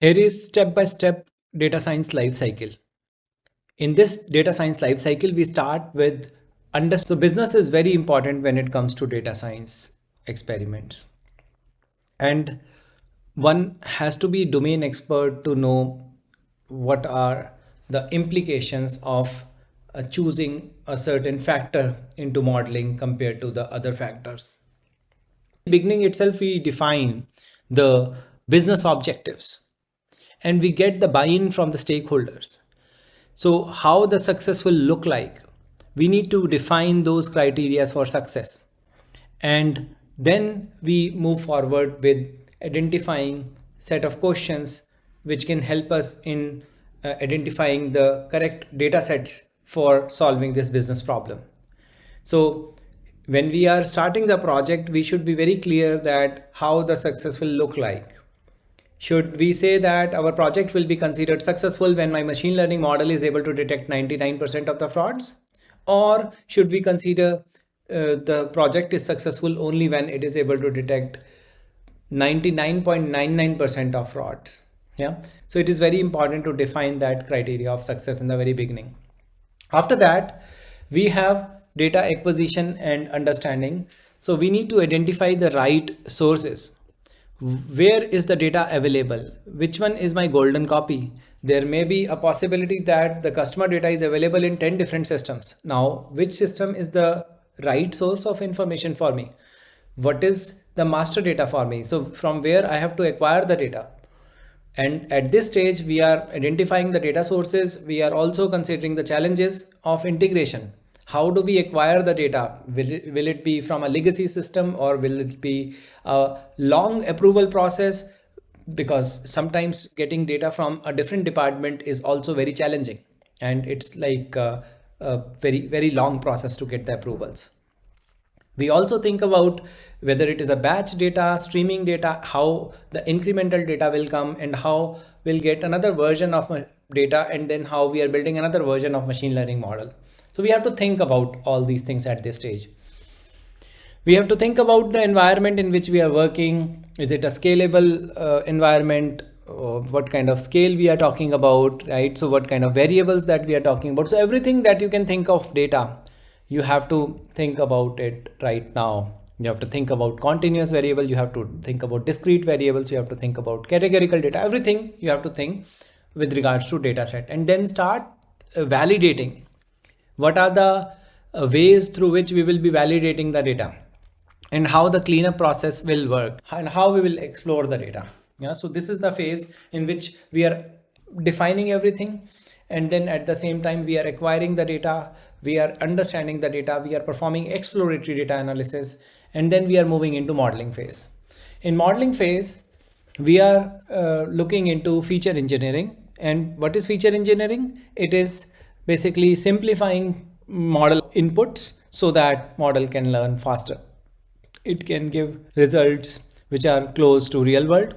Here is step-by-step data science life cycle. In this data science life cycle, we start with so business is very important when it comes to data science experiments. And one has to be domain expert to know what are the implications of choosing a certain factor into modeling compared to the other factors. In the beginning itself, we define the business objectives and we get the buy-in from the stakeholders. So how the success will look like, we need to define those criteria for success. And then we move forward with identifying set of questions which can help us in identifying the correct data sets for solving this business problem. So when we are starting the project, we should be very clear that how the success will look like. Should we say that our project will be considered successful when my machine learning model is able to detect 99% of the frauds? Or should we consider the project is successful only when it is able to detect 99.99% of frauds? Yeah. So it is very important to define that criteria of success in the very beginning. After that, we have data acquisition and understanding. So we need to identify the right sources. Where is the data available? Which one is my golden copy? There may be a possibility that the customer data is available in 10 different systems. Now, which system is the right source of information for me? What is the master data for me? So from where I have to acquire the data. And at this stage, we are identifying the data sources. We are also considering the challenges of integration. How do we acquire the data? Will it be from a legacy system or will it be a long approval process? Because sometimes getting data from a different department is also very challenging. And it's like a very, very long process to get the approvals. We also think about whether it is a batch data, streaming data, how the incremental data will come and how we'll get another version of data and then how we are building another version of machine learning model. So we have to think about all these things at this stage. We have to think about the environment in which we are working. Is it a scalable environment? What kind of scale we are talking about, right? So what kind of variables that we are talking about. So everything that you can think of data, you have to think about it right now. You have to think about continuous variable. You have to think about discrete variables. You have to think about categorical data, everything you have to think with regards to data set and then start validating. What are the ways through which we will be validating the data and how the cleanup process will work and how we will explore the data. Yeah, so this is the phase in which we are defining everything. And then at the same time, we are acquiring the data, we are understanding the data, we are performing exploratory data analysis, and then we are moving into modeling phase. In modeling phase, we are looking into feature engineering. And what is feature engineering? It is basically simplifying model inputs so that model can learn faster. It can give results which are close to real world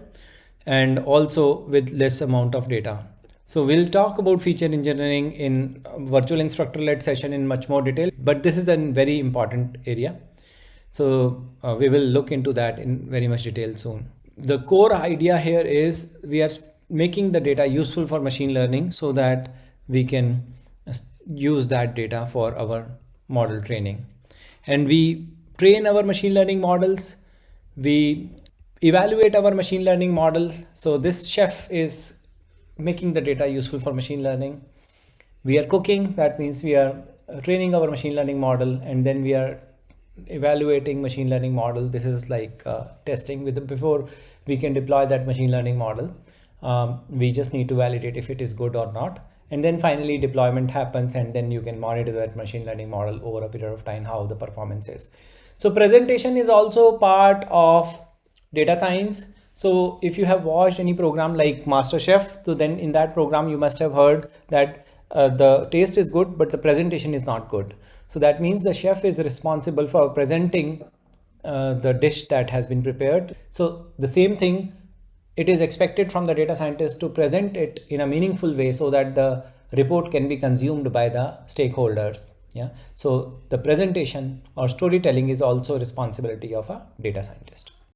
and also with less amount of data. So we'll talk about feature engineering in virtual instructor-led session in much more detail, but this is a very important area. So we will look into that in very much detail soon. The core idea here is we are making the data useful for machine learning so that we can use that data for our model training. And we train our machine learning models. We evaluate our machine learning model. So this chef is making the data useful for machine learning. We are cooking, that means we are training our machine learning model and then we are evaluating machine learning model. This is like testing before we can deploy that machine learning model. We just need to validate if it is good or not. And then finally deployment happens and then you can monitor that machine learning model over a period of time, how the performance is. So presentation is also part of data science. So if you have watched any program like MasterChef, so then in that program you must have heard that the taste is good, but the presentation is not good. So that means the chef is responsible for presenting the dish that has been prepared. So the same thing, it is expected from the data scientist to present it in a meaningful way so that the report can be consumed by the stakeholders. Yeah. So the presentation or storytelling is also responsibility of a data scientist.